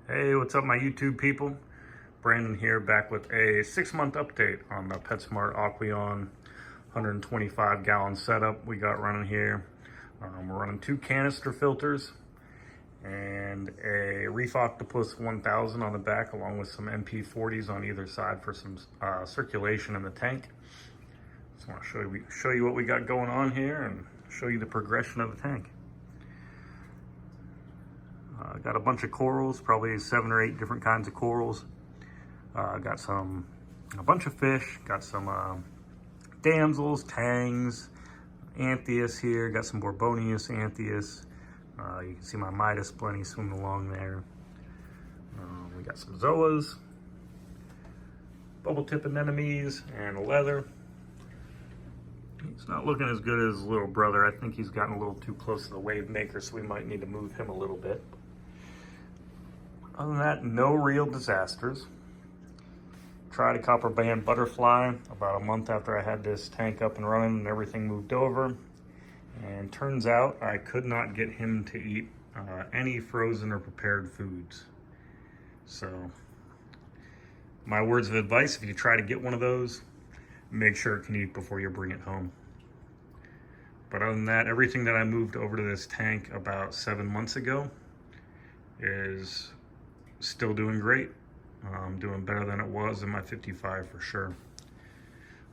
Hey, what's up my YouTube people? Brandon here, back with a 6-month update on the Petsmart Aqueon 125 gallon setup we got running here. We're running 2 canister filters and a Reef Octopus 1000 on the back, along with some MP40s on either side for some circulation in the tank. Just want to show you what we got going on here and show you the progression of the tank. Got a bunch of corals, probably 7 or 8 different kinds of corals. Got a bunch of fish, got some damsels, tangs, anthias here, got some Borbonius anthias. You can see my Midas plenty swimming along there. We got some zoas, bubble tip anemones, and a leather. He's not looking as good as his little brother. I think he's gotten a little too close to the wave maker, so we might need to move him a little bit. Other than that, no real disasters. Tried a copper band butterfly about a month after I had this tank up and running and everything moved over. And turns out I could not get him to eat any frozen or prepared foods. So my words of advice, if you try to get one of those, make sure it can eat before you bring it home. But other than that, everything that I moved over to this tank about 7 months ago is still doing great. Doing better than it was in my 55 for sure.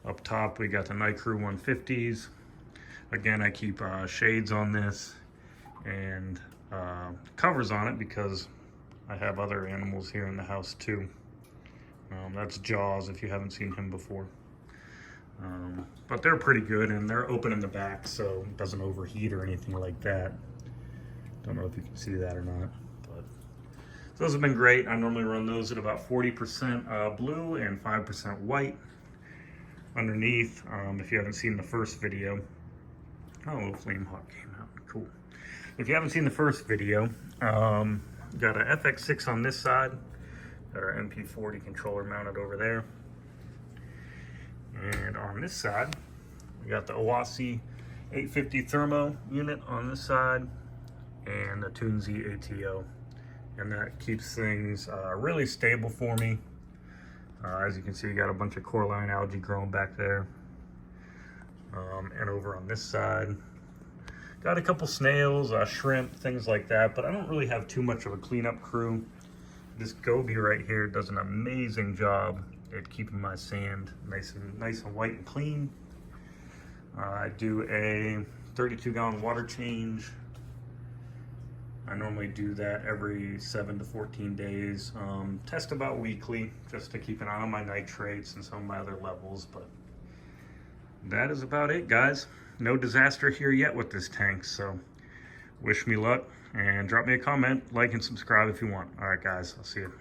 Up top, we got the Night Crew 150s. Again, I keep shades on this and covers on it because I have other animals here in the house too. That's Jaws, if you haven't seen him before. But they're pretty good, and they're open in the back, so it doesn't overheat or anything like that. Don't know if you can see that or not. But those have been great. I normally run those at about 40% blue and 5% white. Underneath, if you haven't seen the first video, oh, Flame Hawk came out, cool. If you haven't seen the first video, got a FX6 on this side, got our MP40 controller mounted over there. And on this side, we got the Oase 850 thermo unit on this side and the Toonsy ATO. And that keeps things really stable for me. As you can see, you got a bunch of coralline algae growing back there. And over on this side, got a couple snails, shrimp, things like that, but I don't really have too much of a cleanup crew. This goby right here does an amazing job at keeping my sand nice and white and clean. I do a 32-gallon water change. I normally do that every 7 to 14 days. Test about weekly, just to keep an eye on my nitrates and some of my other levels, but that is about it, guys. No disaster here yet with this tank, so wish me luck, and drop me a comment, like, and subscribe if you want. All right, guys, I'll see you.